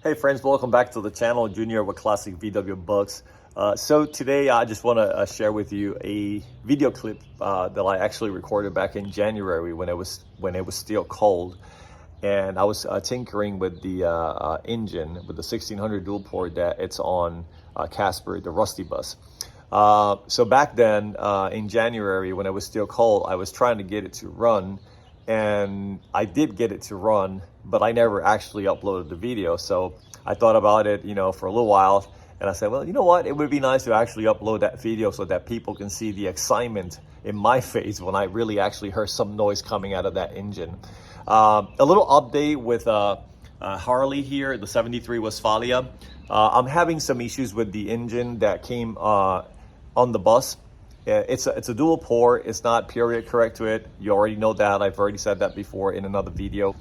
Hey friends, welcome back to the channel, Junior with Classic VW Bucks. So today I just want to share with you a video clip that I actually recorded back in January when it was still cold, and I was tinkering with the engine with the 1600 dual port that it's on Casper, the Rusty bus. So back then in January when it was still cold, I was trying to get it to run. And I did get it to run, but I never actually uploaded the video. So I thought about it, for a little while. And I said, well, you know what? It would be nice to actually upload that video so that people can see the excitement in my face when I really actually heard some noise coming out of that engine. A little update with Harley here, the 73 Westfalia. I'm having some issues with the engine that came on the bus. It's a dual port. It's not period correct to it. You already know that. I've already said that before in another video.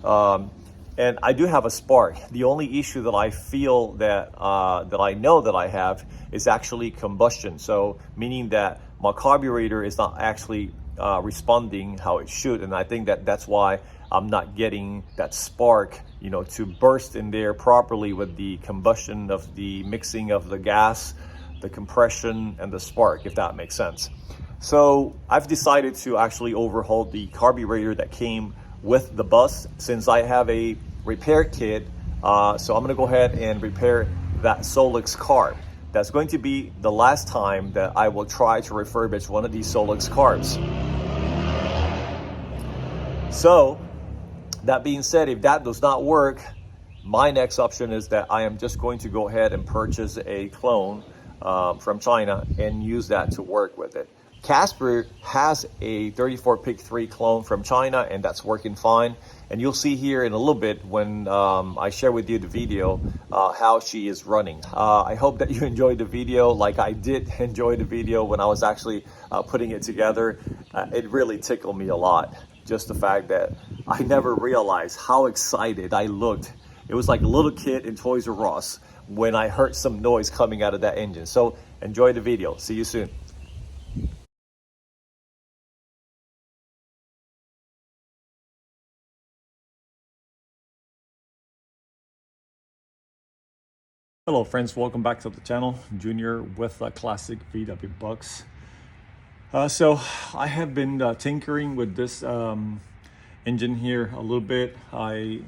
And I do have a spark. The only issue that I feel that I know that I have is actually combustion. So meaning that my carburetor is not actually responding how it should. And I think that's why I'm not getting that spark, to burst in there properly with the combustion of the mixing of the gas, the compression and the spark, if that makes sense. So I've decided to actually overhaul the carburetor that came with the bus since I have a repair kit. So I'm gonna go ahead and repair that Solix carb. That's going to be the last time that I will try to refurbish one of these Solix carbs. So that being said, if that does not work, my next option is that I am just going to go ahead and purchase a clone from China and use that to work with it. Casper has a 34 PIC 3 clone from China, and that's working fine. And you'll see here in a little bit when I share with you the video how she is running. I hope that you enjoyed the video like I did enjoy the video when I was actually putting it together. It really tickled me a lot. Just the fact that I never realized how excited I looked. It was like a little kid in Toys R Us when I heard some noise coming out of that engine. So enjoy the video. See you soon. Hello friends, welcome back to the channel, Junior with Classic VW Bucks. So I have been tinkering with this engine here a little bit. I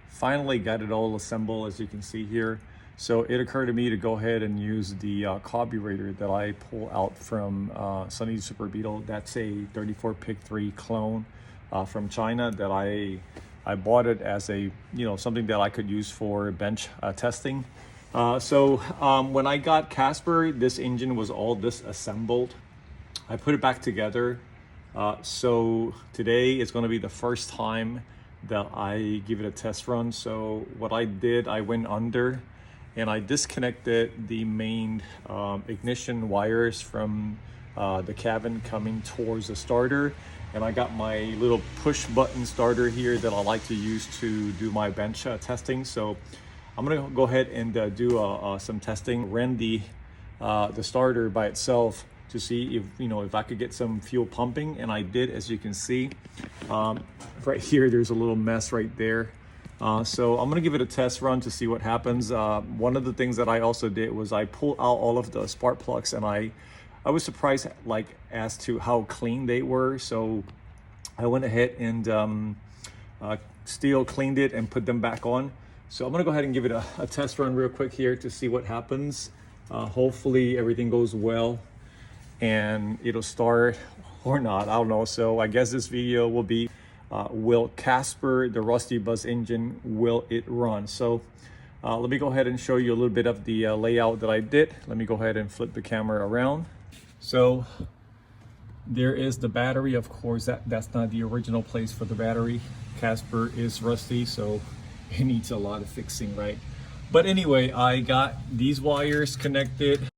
finally got it all assembled, as you can see here. So it occurred to me to go ahead and use the carburetor that I pull out from Sunny Super Beetle. That's a 34 PIC 3 clone from China that I bought it as a something that I could use for bench testing. So when I got Casper, this engine was all disassembled. I put it back together. So today is going to be the first time that I give it a test run. So what I did, I went under and I disconnected the main ignition wires from the cabin coming towards the starter. And I got my little push button starter here that I like to use to do my bench testing. So I'm gonna go ahead and do some testing, ran the starter by itself to see if I could get some fuel pumping, and I did, as you can see. Right here, there's a little mess right there. So I'm gonna give it a test run to see what happens. One of the things that I also did was I pulled out all of the spark plugs, and I was surprised as to how clean they were. So I went ahead and still cleaned it and put them back on. So I'm gonna go ahead and give it a test run real quick here to see what happens. Hopefully everything goes well and it'll start or not, I don't know. So I guess this video will be, will Casper, the Rusty bus engine, will it run? So let me go ahead and show you a little bit of the layout that I did. Let me go ahead and flip the camera around. So there is the battery. Of course, that's not the original place for the battery. Casper is rusty, so it needs a lot of fixing, right? But anyway, I got these wires connected.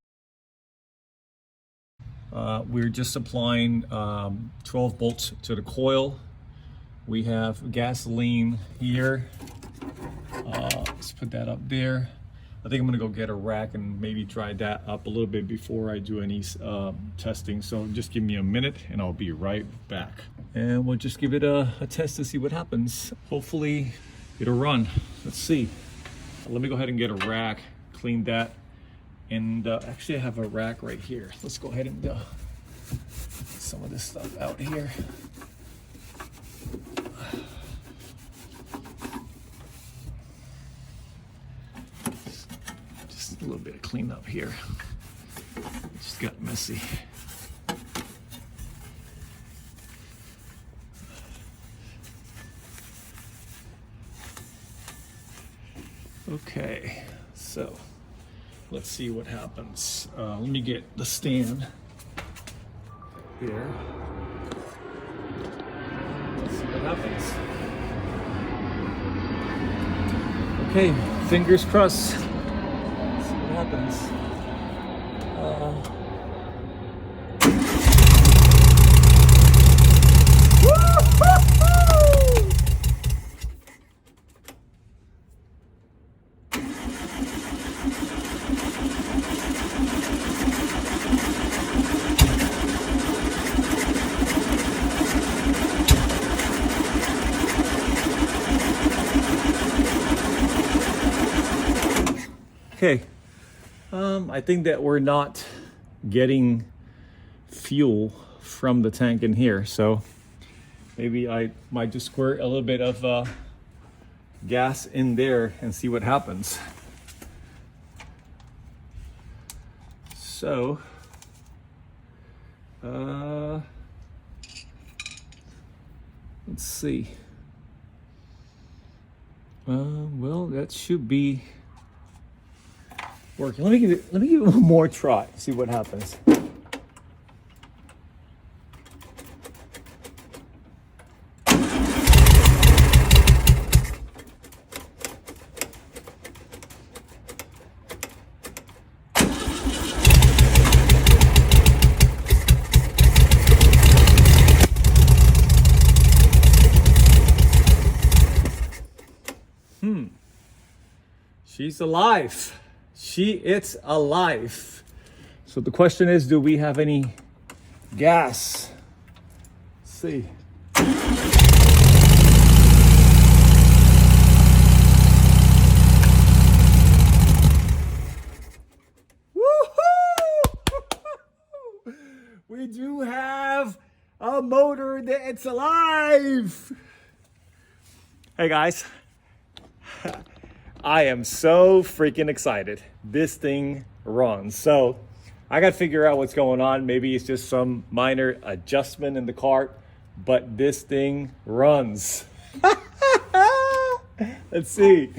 We're just supplying 12 volts to the coil. We have gasoline here. Let's put that up there. I think I'm gonna go get a rack and maybe dry that up a little bit before I do any testing. So just give me a minute and I'll be right back. And we'll just give it a test to see what happens. Hopefully it'll run. Let's see. Let me go ahead and get a rack, clean that. And actually I have a rack right here. Let's go ahead and get some of this stuff out here. Just a little bit of cleanup here. It just got messy. Okay, so let's see what happens. Let me get the stand here. Let's see what happens. Okay, fingers crossed. Let's see what happens. Okay, I think that we're not getting fuel from the tank in here, so maybe I might just squirt a little bit of gas in there and see what happens. So, let's see. Well, that should be working. Let me give it one more try. See what happens. She's alive. It's alive. So the question is, do we have any gas? Let's see. Woohoo! We do have a motor that's alive. Hey guys. I am so freaking excited. This thing runs. So I got to figure out what's going on. Maybe it's just some minor adjustment in the cart, but this thing runs. Let's see.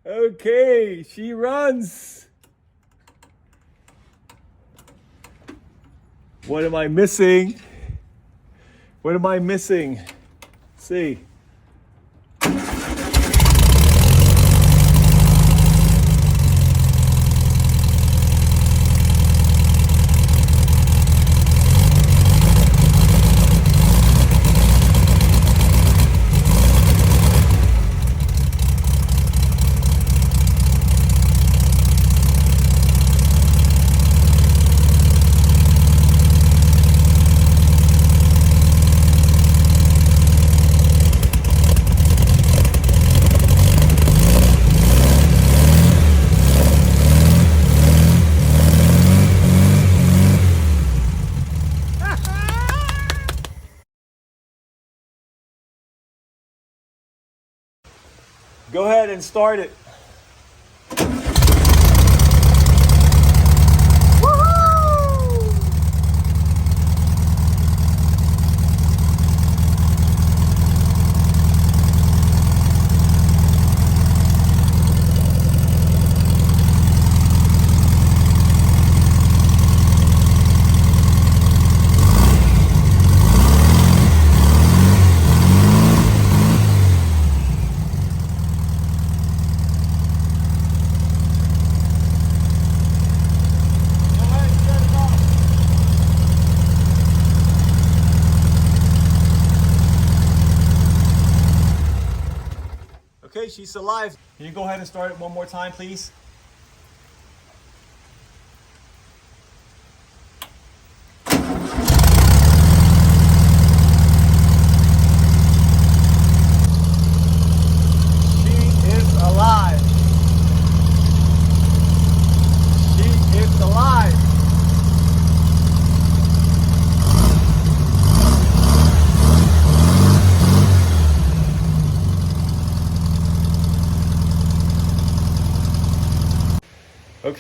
Okay, she runs. What am I missing? What am I missing? Let's see. Go ahead and start it. Okay, she's alive. Can you go ahead and start it one more time, please?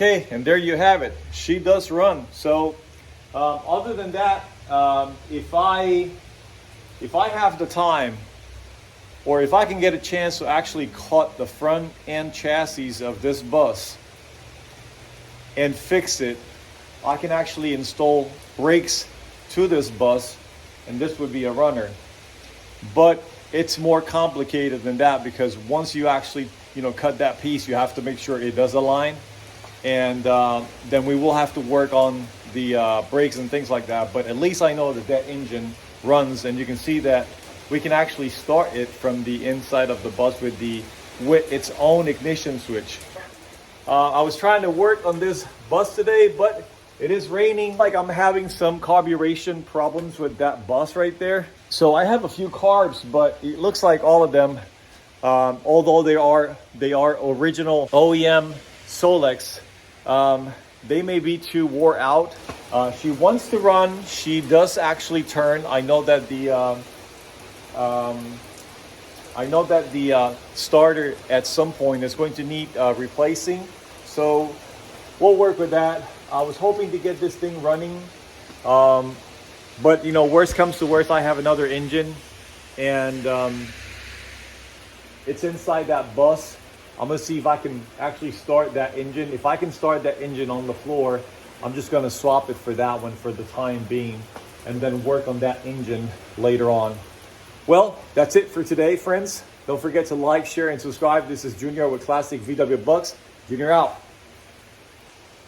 Okay, and there you have it. She does run. So other than that, if I have the time, or if I can get a chance to actually cut the front end chassis of this bus and fix it, I can actually install brakes to this bus, and this would be a runner. But it's more complicated than that, because once you actually cut that piece, you have to make sure it does align, and then we will have to work on the brakes and things like that. But at least I know that that engine runs, and you can see that we can actually start it from the inside of the bus with its own ignition switch. I was trying to work on this bus today, but it is raining. Like, I'm having some carburation problems with that bus right there. So I have a few carbs, but it looks like all of them, although they are original OEM Solex, they may be too wore out. She wants to run. She does actually turn. I know that the starter at some point is going to need replacing. So we'll work with that. I was hoping to get this thing running, but worst comes to worst, I have another engine, and it's inside that bus. I'm gonna see if I can actually start that engine. If I can start that engine on the floor, I'm just gonna swap it for that one for the time being, and then work on that engine later on. Well, that's it for today, friends. Don't forget to like, share, and subscribe. This is Junior with Classic VW Bucks. Junior out.